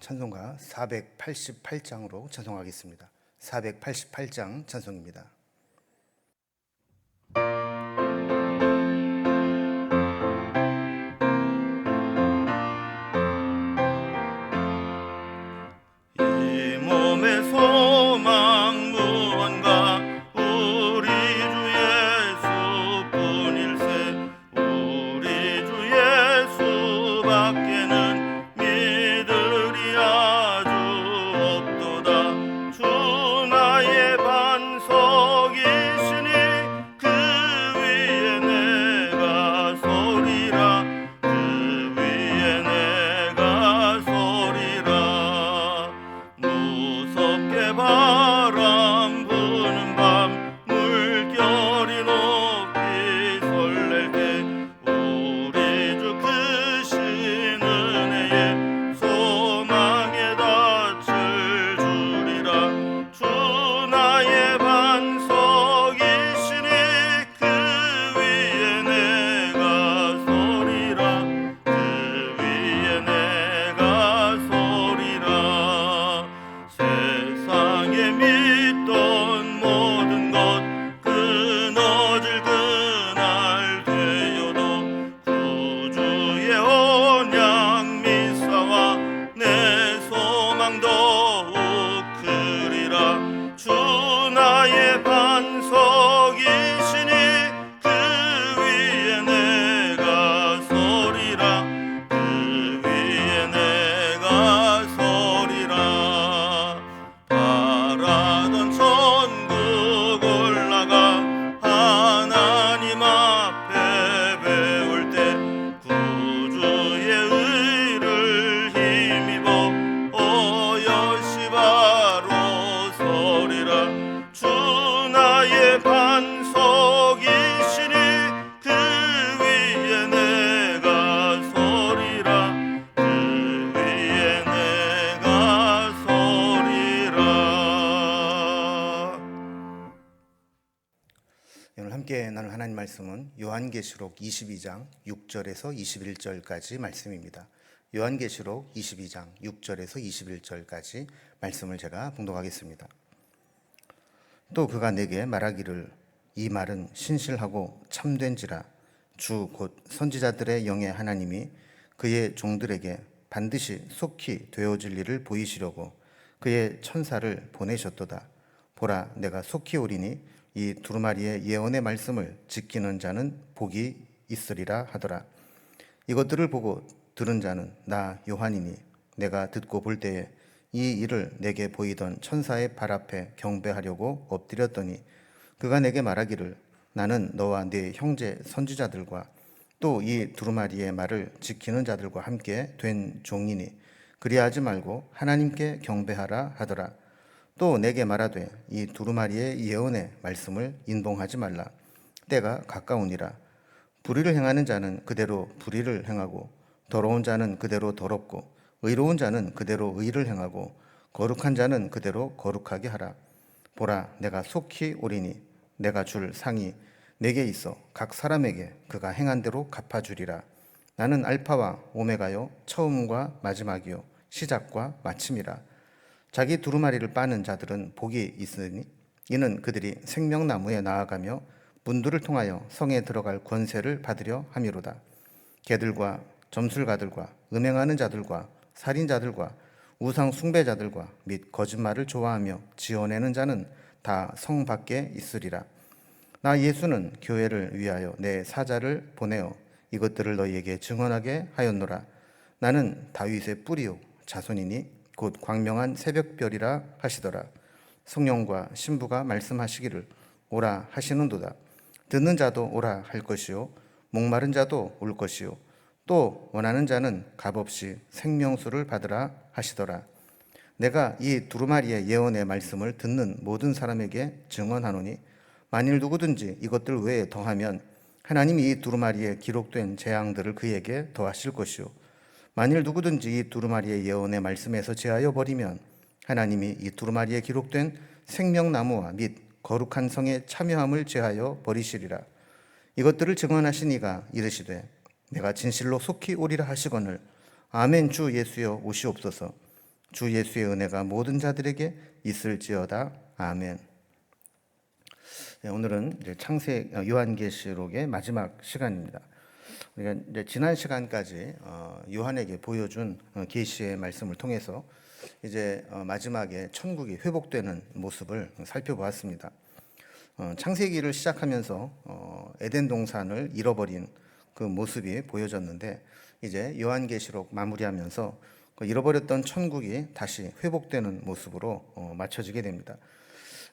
찬송가 488장으로 찬송하겠습니다. 488장 찬송입니다. 이 몸의 소망 무언가 우리 주 예수뿐일세. 우리 주 예수밖에는 믿으리 아주 없도다. 주 나의 반석이시니 그 위에 내가 서리라. 그 위에 내가 서리라. 무섭게 바람 부는 밤 물결이 높이 설렐 때 우리 주 크신 은혜에 소망에 닻을 주리라. 주 나의 반석이시니 그 위에 내가 서리라. 그 위에 내가 서리라. 세상에 믿던 모든 것 끊어질 그날 되어도 구주의 언약 미사와 내 소망 더욱 크리라. 주 나의 반석이시니 그 위에 내가 서리라. 그 위에 내가 서리라. 바라던 천국 올라가 하나님 앞에 배울 때 구주의 의를 힘입어 어여시 바로 서리라. 주 나의 반석이시니 그 위에 내가 서리라. 그 위에 내가 서리라. 오늘 함께 나눌 하나님 말씀은 요한계시록 22장 6절에서 21절까지 말씀입니다. 요한계시록 22장 6절에서 21절까지 말씀을 제가 봉독하겠습니다. 또 그가 내게 말하기를 이 말은 신실하고 참된지라. 주 곧 선지자들의 영의 하나님이 그의 종들에게 반드시 속히 되어질 일을 보이시려고 그의 천사를 보내셨도다. 보라, 내가 속히 오리니 이 두루마리의 예언의 말씀을 지키는 자는 복이 있으리라 하더라. 이것들을 보고 들은 자는 나 요한이니 내가 듣고 볼 때에 이 일을 내게 보이던 천사의 발 앞에 경배하려고 엎드렸더니 그가 내게 말하기를 나는 너와 네 형제 선지자들과 또 이 두루마리의 말을 지키는 자들과 함께 된 종이니 그리하지 말고 하나님께 경배하라 하더라. 또 내게 말하되 이 두루마리의 예언의 말씀을 인봉하지 말라. 때가 가까우니라. 불의를 행하는 자는 그대로 불의를 행하고 더러운 자는 그대로 더럽고 의로운 자는 그대로 의를 행하고 거룩한 자는 그대로 거룩하게 하라. 보라, 내가 속히 오리니 내가 줄 상이 내게 있어 각 사람에게 그가 행한 대로 갚아주리라. 나는 알파와 오메가요 처음과 마지막이요 시작과 마침이라. 자기 두루마리를 빠는 자들은 복이 있으니 이는 그들이 생명나무에 나아가며 문들을 통하여 성에 들어갈 권세를 받으려 함이로다. 개들과 점술가들과 음행하는 자들과 살인자들과 우상 숭배자들과 및 거짓말을 좋아하며 지어내는 자는 다 성 밖에 있으리라. 나 예수는 교회를 위하여 내 사자를 보내어 이것들을 너희에게 증언하게 하였노라. 나는 다윗의 뿌리요 자손이니 곧 광명한 새벽별이라 하시더라. 성령과 신부가 말씀하시기를 오라 하시는도다. 듣는 자도 오라 할 것이요 목마른 자도 올 것이요 또 원하는 자는 값없이 생명수를 받으라 하시더라. 내가 이 두루마리의 예언의 말씀을 듣는 모든 사람에게 증언하노니 만일 누구든지 이것들 외에 더하면 하나님이 이 두루마리에 기록된 재앙들을 그에게 더하실 것이요 만일 누구든지 이 두루마리의 예언의 말씀에서 제하여 버리면 하나님이 이 두루마리에 기록된 생명나무와 및 거룩한 성에 참여함을 제하여 버리시리라. 이것들을 증언하신 이가 이르시되 내가 진실로 속히 오리라 하시거늘 아멘 주 예수여 오시옵소서. 주 예수의 은혜가 모든 자들에게 있을지어다. 아멘. 네, 오늘은 이제 요한계시록의 마지막 시간입니다. 우리가 이제 지난 시간까지 요한에게 보여준 계시의 말씀을 통해서 이제 마지막에 천국이 회복되는 모습을 살펴보았습니다. 창세기를 시작하면서 에덴 동산을 잃어버린 그 모습이 보여졌는데, 이제 요한계시록 마무리하면서 그 잃어버렸던 천국이 다시 회복되는 모습으로 맞춰지게 됩니다.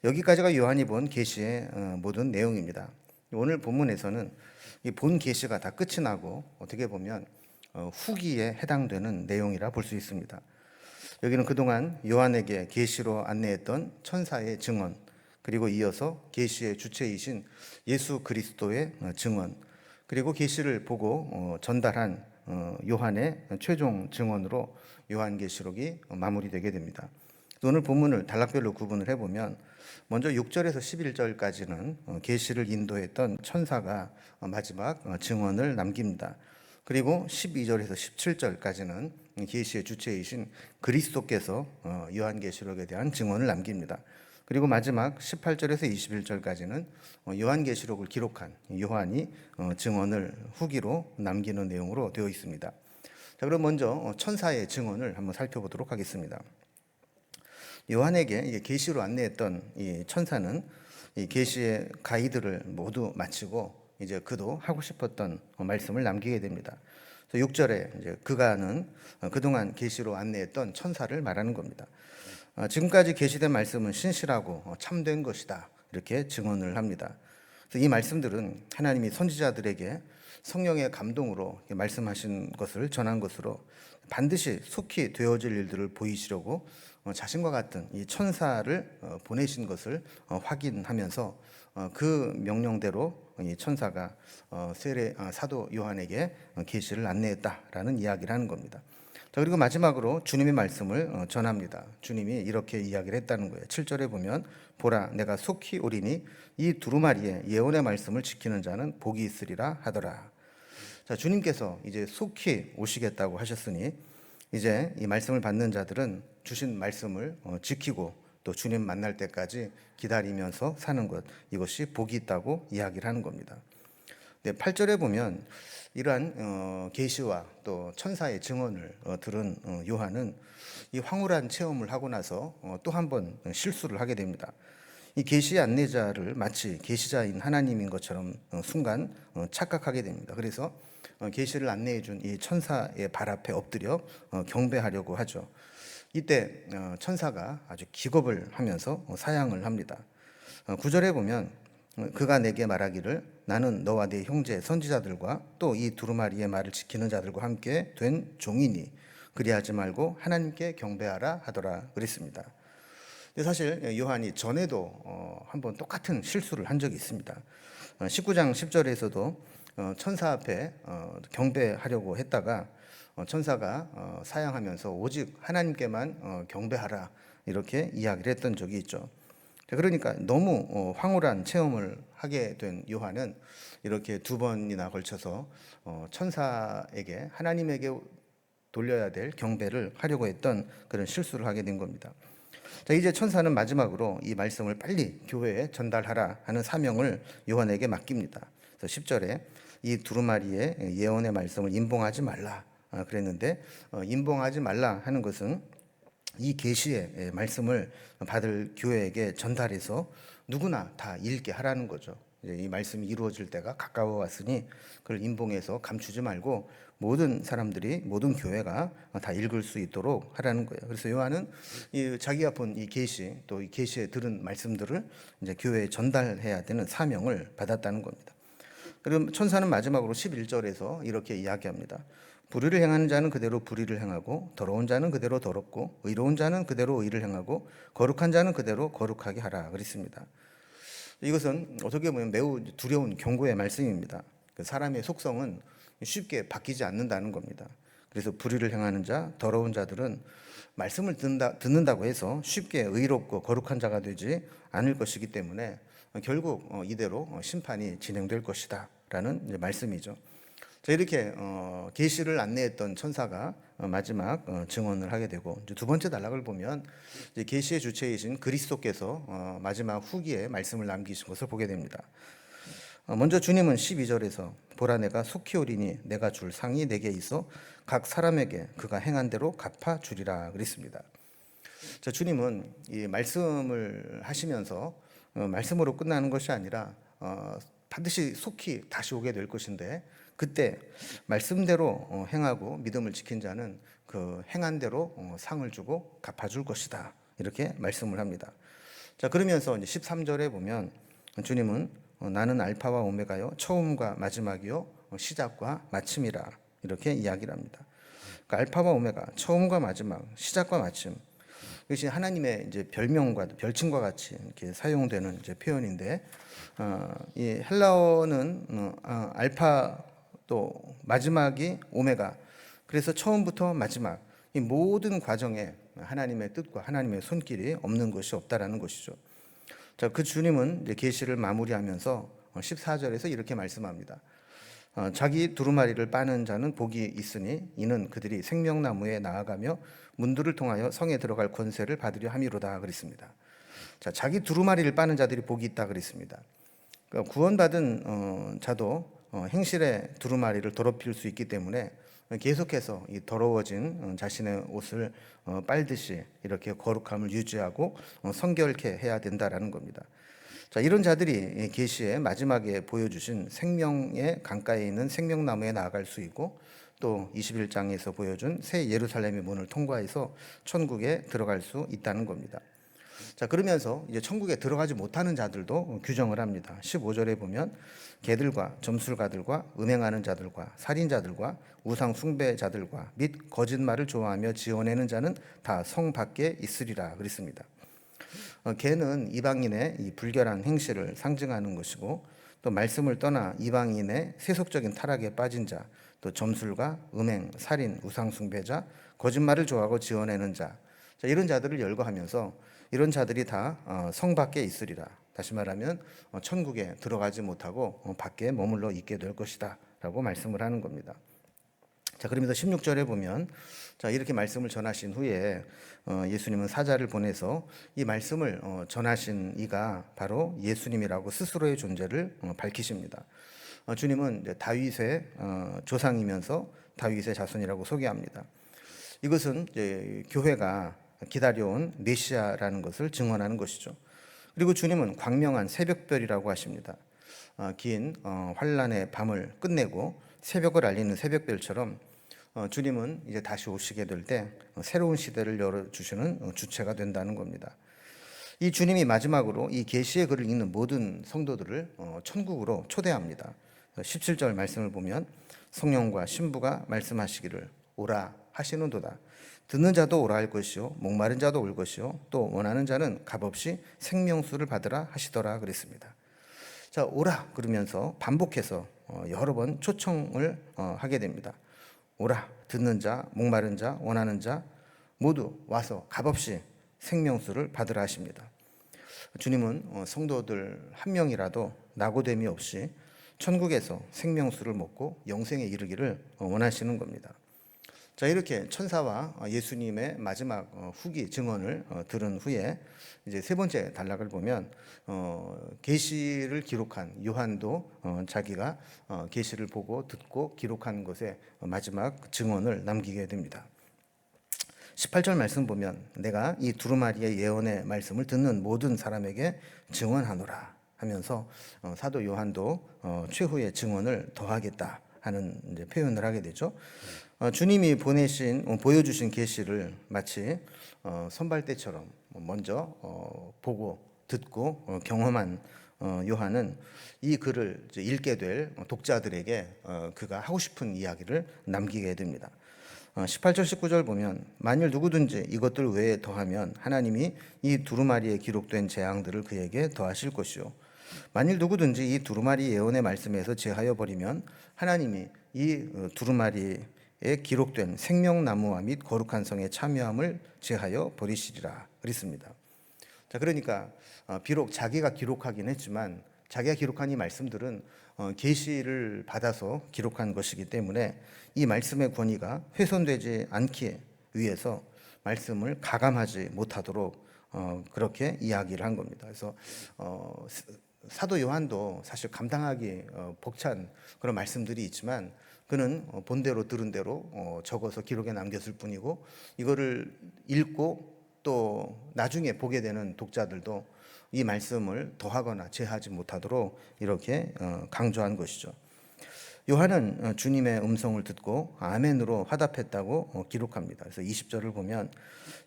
여기까지가 요한이 본 계시의 모든 내용입니다. 오늘 본문에서는 이 본 계시가 다 끝이 나고 어떻게 보면 후기에 해당되는 내용이라 볼 수 있습니다. 여기는 그동안 요한에게 계시로 안내했던 천사의 증언, 그리고 이어서 계시의 주체이신 예수 그리스도의 증언, 그리고 계시를 보고 전달한 요한의 최종 증언으로 요한계시록이 마무리되게 됩니다. 오늘 본문을 단락별로 구분을 해보면, 먼저 6절에서 11절까지는 계시를 인도했던 천사가 마지막 증언을 남깁니다. 그리고 12절에서 17절까지는 계시의 주체이신 그리스도께서 요한계시록에 대한 증언을 남깁니다. 그리고 마지막 18절에서 21절까지는 요한계시록을 기록한 요한이 증언을 후기로 남기는 내용으로 되어 있습니다. 자, 그럼 먼저 천사의 증언을 한번 살펴보도록 하겠습니다. 요한에게 계시로 안내했던 이 천사는 이 계시의 가이드를 모두 마치고 이제 그도 하고 싶었던 말씀을 남기게 됩니다. 6절에 이제 그가는 그동안 계시로 안내했던 천사를 말하는 겁니다. 지금까지 계시된 말씀은 신실하고 참된 것이다, 이렇게 증언을 합니다. 그래서 이 말씀들은 하나님이 선지자들에게 성령의 감동으로 말씀하신 것을 전한 것으로 반드시 속히 되어질 일들을 보이시려고 자신과 같은 이 천사를 보내신 것을 확인하면서 그 명령대로 이 천사가 사도 요한에게 계시를 안내했다라는 이야기를 하는 겁니다. 자, 그리고 마지막으로 주님의 말씀을 전합니다. 주님이 이렇게 이야기를 했다는 거예요. 7절에 보면, 보라, 내가 속히 오리니 이 두루마리의 예언의 말씀을 지키는 자는 복이 있으리라 하더라. 자, 주님께서 이제 속히 오시겠다고 하셨으니 이제 이 말씀을 받는 자들은 주신 말씀을 지키고 또 주님 만날 때까지 기다리면서 사는 것, 이것이 복이 있다고 이야기를 하는 겁니다. 8절에 보면 이러한 계시와 또 천사의 증언을 들은 요한은 이 황홀한 체험을 하고 나서 또 한 번 실수를 하게 됩니다. 이 계시의 안내자를 마치 계시자인 하나님인 것처럼 순간 착각하게 됩니다. 그래서 계시를 안내해 준 이 천사의 발 앞에 엎드려 경배하려고 하죠. 이때 천사가 아주 기겁을 하면서 사양을 합니다. 9절에 보면, 그가 내게 말하기를 나는 너와 네 형제 선지자들과 또 이 두루마리의 말을 지키는 자들과 함께 된 종이니 그리하지 말고 하나님께 경배하라 하더라, 그랬습니다. 근데 사실 요한이 전에도 한번 똑같은 실수를 한 적이 있습니다. 19장 10절에서도 천사 앞에 경배하려고 했다가 천사가 사양하면서 오직 하나님께만 경배하라, 이렇게 이야기를 했던 적이 있죠. 그러니까 너무 황홀한 체험을 하게 된 요한은 이렇게 두 번이나 걸쳐서 천사에게, 하나님에게 돌려야 될 경배를 하려고 했던 그런 실수를 하게 된 겁니다. 자, 이제 천사는 마지막으로 이 말씀을 빨리 교회에 전달하라 하는 사명을 요한에게 맡깁니다. 그래서 10절에 이 두루마리의 예언의 말씀을 임봉하지 말라 그랬는데, 임봉하지 말라 하는 것은 이 계시의 말씀을 받을 교회에게 전달해서 누구나 다 읽게 하라는 거죠. 이 말씀이 이루어질 때가 가까워 왔으니 그걸 임봉해서 감추지 말고 모든 사람들이, 모든 교회가 다 읽을 수 있도록 하라는 거예요. 그래서 요한은 자기가 본 이 계시, 또 이 계시에 들은 말씀들을 이제 교회에 전달해야 되는 사명을 받았다는 겁니다. 그럼 천사는 마지막으로 11절에서 이렇게 이야기합니다. 불의를 행하는 자는 그대로 불의를 행하고, 더러운 자는 그대로 더럽고, 의로운 자는 그대로 의를 행하고, 거룩한 자는 그대로 거룩하게 하라, 그랬습니다. 이것은 어떻게 보면 매우 두려운 경고의 말씀입니다. 사람의 속성은 쉽게 바뀌지 않는다는 겁니다. 그래서 불의를 행하는 자, 더러운 자들은 말씀을 듣는다고 해서 쉽게 의롭고 거룩한 자가 되지 않을 것이기 때문에 결국 이대로 심판이 진행될 것이다 라는 말씀이죠. 자, 이렇게 계시를 안내했던 천사가 마지막 증언을 하게 되고, 이제 두 번째 단락을 보면 이제 계시의 주체이신 그리스도께서 마지막 후기에 말씀을 남기신 것을 보게 됩니다. 먼저 주님은 12절에서 보라 내가 속히 오리니 내가 줄 상이 내게 있어 각 사람에게 그가 행한 대로 갚아 주리라 그랬습니다. 자, 주님은 이 말씀을 하시면서 말씀으로 끝나는 것이 아니라 반드시 속히 다시 오게 될 것인데, 그때 말씀대로 행하고 믿음을 지킨 자는 그 행한 대로 상을 주고 갚아줄 것이다, 이렇게 말씀을 합니다. 자, 그러면서 이제 13절에 보면 주님은 나는 알파와 오메가요 처음과 마지막이요 시작과 마침이라, 이렇게 이야기를 합니다. 그러니까 알파와 오메가, 처음과 마지막, 시작과 마침, 이것이 하나님의 이제 별명과 별칭과 같이 이렇게 사용되는 이제 표현인데, 이 헬라어는 알파 또 마지막이 오메가, 그래서 처음부터 마지막 이 모든 과정에 하나님의 뜻과 하나님의 손길이 없는 것이 없다라는 것이죠. 자, 그 주님은 이제 계시를 마무리하면서 14절에서 이렇게 말씀합니다. 자기 두루마리를 빠는 자는 복이 있으니 이는 그들이 생명나무에 나아가며 문들을 통하여 성에 들어갈 권세를 받으려 함이로다 그랬습니다. 자, 자기 두루마리를 빠는 자들이 복이 있다 그랬습니다. 그러니까 구원받은 자도 행실의 두루마리를 더럽힐 수 있기 때문에 계속해서 이 더러워진 자신의 옷을 빨듯이 이렇게 거룩함을 유지하고 성결케 해야 된다라는 겁니다. 자, 이런 자들이 계시의 마지막에 보여주신 생명의 강가에 있는 생명나무에 나아갈 수 있고, 또 21장에서 보여준 새 예루살렘의 문을 통과해서 천국에 들어갈 수 있다는 겁니다. 자, 그러면서 이제 천국에 들어가지 못하는 자들도 규정을 합니다. 15절에 보면 개들과 점술가들과 음행하는 자들과 살인자들과 우상 숭배자들과 및 거짓말을 좋아하며 지어내는 자는 다 성 밖에 있으리라 그랬습니다. 개는 이방인의 이 불결한 행실을 상징하는 것이고, 또 말씀을 떠나 이방인의 세속적인 타락에 빠진 자, 또 점술가, 음행, 살인, 우상 숭배자, 거짓말을 좋아하고 지어내는 자, 자, 이런 자들을 열거하면서 이런 자들이 다 성 밖에 있으리라. 다시 말하면 천국에 들어가지 못하고 밖에 머물러 있게 될 것이다 라고 말씀을 하는 겁니다. 자, 그러면서 16절에 보면 자, 이렇게 말씀을 전하신 후에 예수님은 사자를 보내서 이 말씀을 전하신 이가 바로 예수님이라고 스스로의 존재를 밝히십니다. 주님은 이제 다윗의 조상이면서 다윗의 자손이라고 소개합니다. 이것은 이제 교회가 기다려온 메시아라는 것을 증언하는 것이죠. 그리고 주님은 광명한 새벽별이라고 하십니다. 긴 환란의 밤을 끝내고 새벽을 알리는 새벽별처럼 주님은 이제 다시 오시게 될 때 새로운 시대를 열어주시는 주체가 된다는 겁니다. 이 주님이 마지막으로 이 계시의 글을 읽는 모든 성도들을 천국으로 초대합니다. 17절 말씀을 보면 성령과 신부가 말씀하시기를 오라 하시는도다. 듣는 자도 오라 할 것이요 목마른 자도 올 것이요 또 원하는 자는 값없이 생명수를 받으라 하시더라 그랬습니다. 자, 오라 그러면서 반복해서 여러 번 초청을 하게 됩니다. 오라, 듣는 자, 목마른 자, 원하는 자 모두 와서 값없이 생명수를 받으라 하십니다. 주님은 성도들 한 명이라도 낙오됨이 없이 천국에서 생명수를 먹고 영생에 이르기를 원하시는 겁니다. 자, 이렇게 천사와 예수님의 마지막 후기 증언을 들은 후에 이제 세 번째 단락을 보면 계시를 기록한 요한도 자기가 계시를 보고 듣고 기록한 것에 마지막 증언을 남기게 됩니다. 18절 말씀 보면 내가 이 두루마리의 예언의 말씀을 듣는 모든 사람에게 증언하노라 하면서 사도 요한도 최후의 증언을 더하겠다 하는 이제 표현을 하게 되죠. 주님이 보여주신 계시를 마치 선발대처럼 먼저 보고 듣고 경험한 요한은 이 글을 읽게 될 독자들에게 그가 하고 싶은 이야기를 남기게 됩니다. 18절 19절 보면 만일 누구든지 이것들 외에 더하면 하나님이 이 두루마리에 기록된 재앙들을 그에게 더하실 것이요 만일 누구든지 이 두루마리 예언의 말씀에서 제하여 버리면 하나님이 이 두루마리에 기록된 생명나무와 및 거룩한 성의 참여함을 제하여 버리시리라 그랬습니다. 자, 그러니까 비록 자기가 기록하긴 했지만 자기가 기록한 이 말씀들은 계시를 받아서 기록한 것이기 때문에 이 말씀의 권위가 훼손되지 않기 위해서 말씀을 가감하지 못하도록 그렇게 이야기를 한 겁니다. 그래서 사도 요한도 사실 감당하기 벅찬 그런 말씀들이 있지만 그는 본대로 들은 대로 적어서 기록에 남겼을 뿐이고 이거를 읽고 또 나중에 보게 되는 독자들도 이 말씀을 더하거나 제하지 못하도록 이렇게 강조한 것이죠. 요한은 주님의 음성을 듣고 아멘으로 화답했다고 기록합니다. 그래서 20절을 보면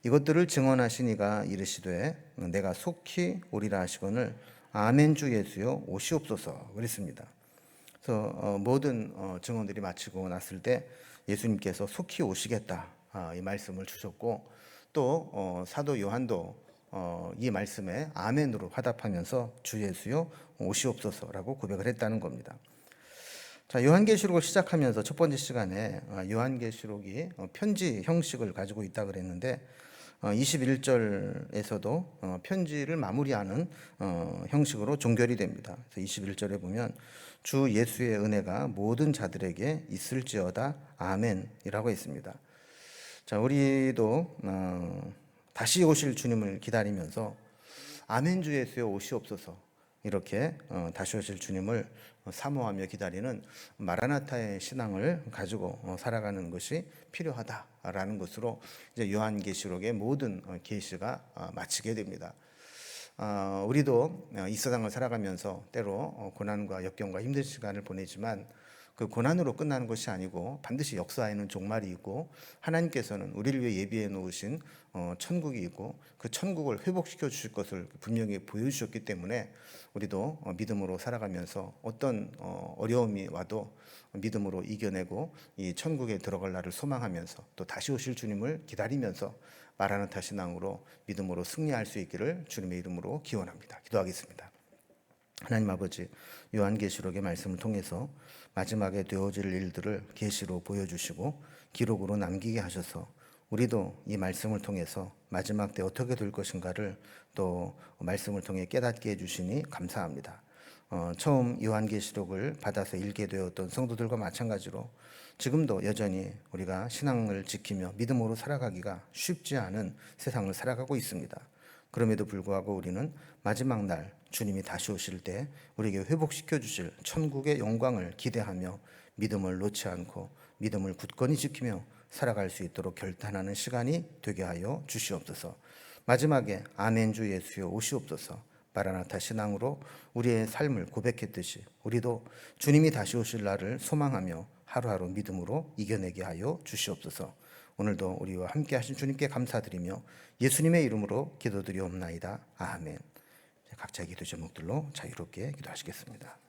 이것들을 증언하시니가 이르시되 내가 속히 오리라 하시거늘 아멘 주 예수여 오시옵소서 그랬습니다. 그래서 모든 증언들이 마치고 났을 때 예수님께서 속히 오시겠다 이 말씀을 주셨고 또 사도 요한도 이 말씀에 아멘으로 화답하면서 주 예수여 오시옵소서라고 고백을 했다는 겁니다. 자, 요한계시록을 시작하면서 첫 번째 시간에 요한계시록이 편지 형식을 가지고 있다 그랬는데 21절에서도 편지를 마무리하는 형식으로 종결이 됩니다. 그래서 21절에 보면 주 예수의 은혜가 모든 자들에게 있을지어다 아멘이라고 했습니다. 자, 우리도 다시 오실 주님을 기다리면서 아멘 주 예수여 오시옵소서 이렇게 다시 오실 주님을 사모하며 기다리는 마라나타의 신앙을 가지고 살아가는 것이 필요하다라는 것으로 이제 요한계시록의 모든 계시가 마치게 됩니다. 우리도 이 세상을 살아가면서 때로 고난과 역경과 힘든 시간을 보내지만 그 고난으로 끝나는 것이 아니고 반드시 역사에는 종말이 있고 하나님께서는 우리를 위해 예비해 놓으신 천국이 있고 그 천국을 회복시켜 주실 것을 분명히 보여주셨기 때문에 우리도 믿음으로 살아가면서 어떤 어려움이 와도 믿음으로 이겨내고 이 천국에 들어갈 날을 소망하면서 또 다시 오실 주님을 기다리면서 마라나타 신앙으로 믿음으로 승리할 수 있기를 주님의 이름으로 기원합니다. 기도하겠습니다. 하나님 아버지, 요한계시록의 말씀을 통해서 마지막에 되어질 일들을 계시로 보여주시고 기록으로 남기게 하셔서 우리도 이 말씀을 통해서 마지막 때 어떻게 될 것인가를 또 말씀을 통해 깨닫게 해주시니 감사합니다. 처음 요한계시록을 받아서 읽게 되었던 성도들과 마찬가지로 지금도 여전히 우리가 신앙을 지키며 믿음으로 살아가기가 쉽지 않은 세상을 살아가고 있습니다. 그럼에도 불구하고 우리는 마지막 날 주님이 다시 오실 때 우리에게 회복시켜 주실 천국의 영광을 기대하며 믿음을 놓지 않고 믿음을 굳건히 지키며 살아갈 수 있도록 결단하는 시간이 되게 하여 주시옵소서. 마지막에 아멘 주 예수여 오시옵소서 마라나타 신앙으로 우리의 삶을 고백했듯이 우리도 주님이 다시 오실 날을 소망하며 하루하루 믿음으로 이겨내게 하여 주시옵소서. 오늘도 우리와 함께 하신 주님께 감사드리며 예수님의 이름으로 기도드리옵나이다. 아멘. 각자 기도 제목들로 자유롭게 기도하시겠습니다.